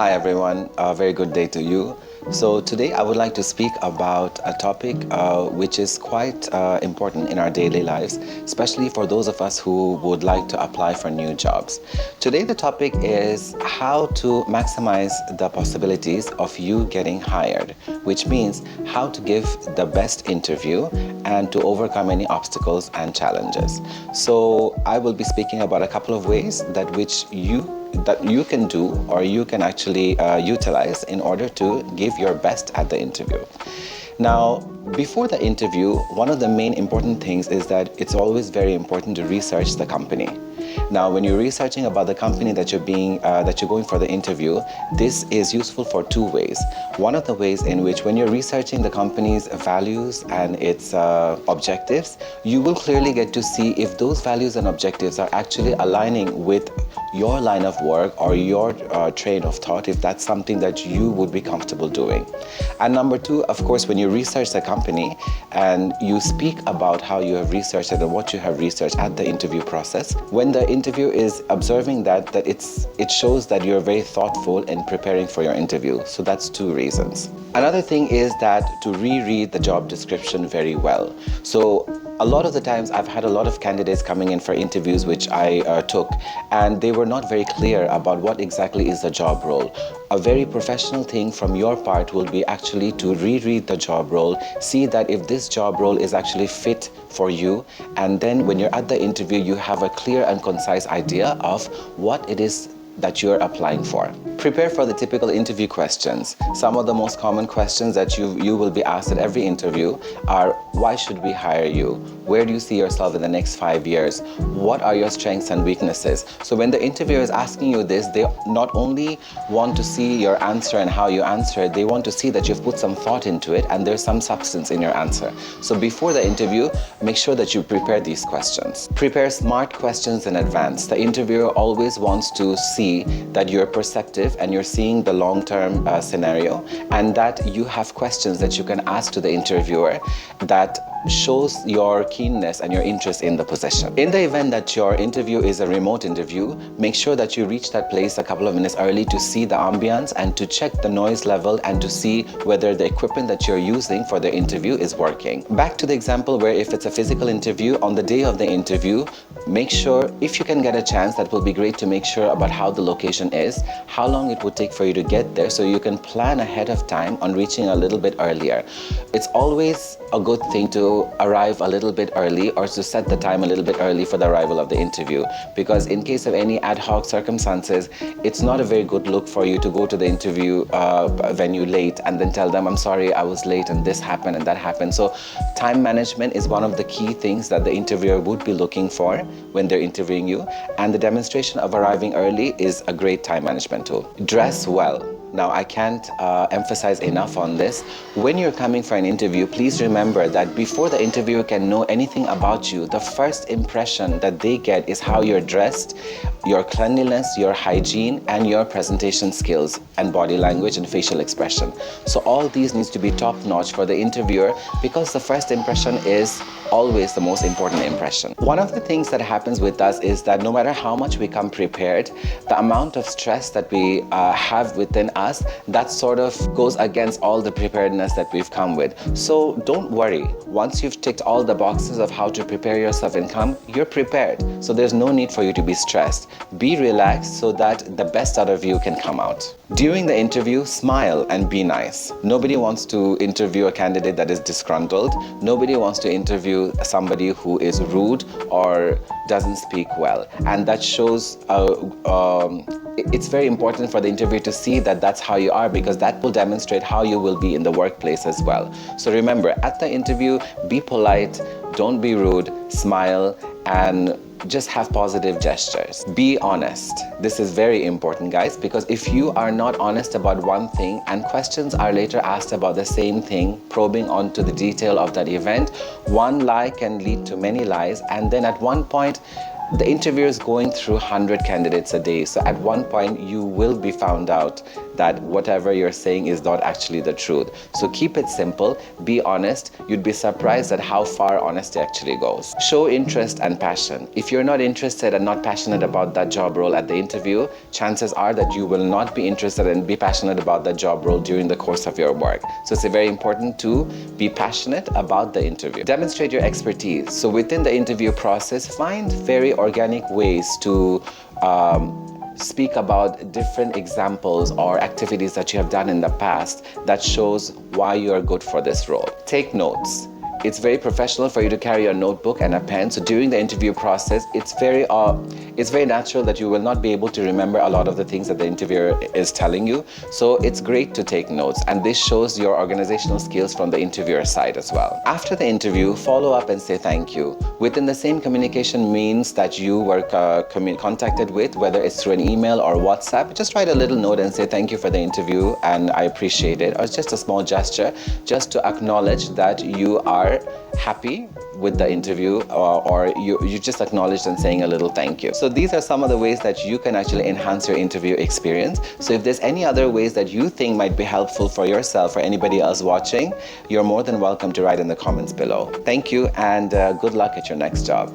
Hi everyone, a very good day to you. So today I would like to speak about a topic which is quite important in our daily lives, especially for those of us who would like to apply for new jobs. Today the topic is how to maximize the possibilities of you getting hired, which means how to give the best interview and to overcome any obstacles and challenges. So I will be speaking about a couple of ways that you can do or you can actually utilize in order to give your best at the interview. Now, before the interview, one of the main important things is that it's always very important to research the company. Now, when you're researching about the company that you're going for the interview, this is useful for two ways. One of the ways in which when you're researching the company's values and its objectives, you will clearly get to see if those values and objectives are actually aligning with your line of work or your train of thought, if that's something that you would be comfortable doing. And number two, of course, when you research the company and you speak about how you have researched it and what you have researched at the interview process, when the interview is observing that it shows that you're very thoughtful in preparing for your interview. So that's two reasons. Another thing is that to reread the job description very well. So a lot of the times I've had a lot of candidates coming in for interviews which I took, and they were not very clear about what exactly is the job role. A very professional thing from your part will be actually to reread the job role, see that if this job role is actually fit for you, and then when you're at the interview you have a clear and concise idea of what it is that you're applying for. Prepare for the typical interview questions. Some of the most common questions that you will be asked at every interview are: why should we hire you? Where do you see yourself in the next 5 years? What are your strengths and weaknesses? So when the interviewer is asking you this, they not only want to see your answer and how you answer it, they want to see that you've put some thought into it and there's some substance in your answer. So before the interview, make sure that you prepare these questions. Prepare smart questions in advance. The interviewer always wants to see that you're perceptive and you're seeing the long-term scenario, and that you have questions that you can ask to the interviewer that shows your keenness and your interest in the position. In the event that your interview is a remote interview, make sure that you reach that place a couple of minutes early to see the ambience and to check the noise level and to see whether the equipment that you're using for the interview is working. Back to the example where if it's a physical interview, on the day of the interview, make sure, if you can get a chance, that will be great to make sure about how the location is, how long it would take for you to get there, so you can plan ahead of time on reaching a little bit earlier. It's always a good thing to arrive a little bit early or to set the time a little bit early for the arrival of the interview, because in case of any ad hoc circumstances, it's not a very good look for you to go to the interview venue late and then tell them, I'm sorry, I was late and this happened and that happened. So time management is one of the key things that the interviewer would be looking for when they're interviewing you, and the demonstration of arriving early is a great time management tool. Dress well. Now, I can't emphasize enough on this. When you're coming for an interview, please remember that before the interviewer can know anything about you, the first impression that they get is how you're dressed, your cleanliness, your hygiene, and your presentation skills and body language and facial expression. So all these needs to be top-notch for the interviewer, because the first impression is always the most important impression. One of the things that happens with us is that no matter how much we come prepared, the amount of stress that we have within us, that sort of goes against all the preparedness that we've come with. So don't worry. Once you've ticked all the boxes of how to prepare yourself and come, you're prepared. So there's no need for you to be stressed. Be relaxed so that the best out of you can come out. During the interview, smile and be nice. Nobody wants to interview a candidate that is disgruntled. Nobody wants to interview somebody who is rude or doesn't speak well. And that shows it's very important for the interviewer to see that that's how you are, because that will demonstrate how you will be in the workplace as well. So remember, at the interview, be polite, don't be rude, smile, and just have positive gestures. Be honest. This is very important, guys, because if you are not honest about one thing and questions are later asked about the same thing, probing onto the detail of that event, one lie can lead to many lies, and then at one point, the interviewer is going through 100 candidates a day. So at one point, you will be found out that whatever you're saying is not actually the truth. So keep it simple, be honest. You'd be surprised at how far honesty actually goes. Show interest and passion. If you're not interested and not passionate about that job role at the interview, chances are that you will not be interested and be passionate about that job role during the course of your work. So it's very important to be passionate about the interview. Demonstrate your expertise. So within the interview process, find very organic ways to speak about different examples or activities that you have done in the past that shows why you are good for this role. Take notes. It's very professional for you to carry a notebook and a pen. So during the interview process, it's very natural that you will not be able to remember a lot of the things that the interviewer is telling you. So it's great to take notes, and this shows your organizational skills from the interviewer side as well. After the interview, follow up and say thank you. Within the same communication means that you were contacted with, whether it's through an email or WhatsApp, just write a little note and say thank you for the interview and I appreciate it. Or it's just a small gesture just to acknowledge that you are happy with the interview, or you just acknowledged and saying a little thank you. So these are some of the ways that you can actually enhance your interview experience. So if there's any other ways that you think might be helpful for yourself or anybody else watching, you're more than welcome to write in the comments below. Thank you, and good luck at your next job.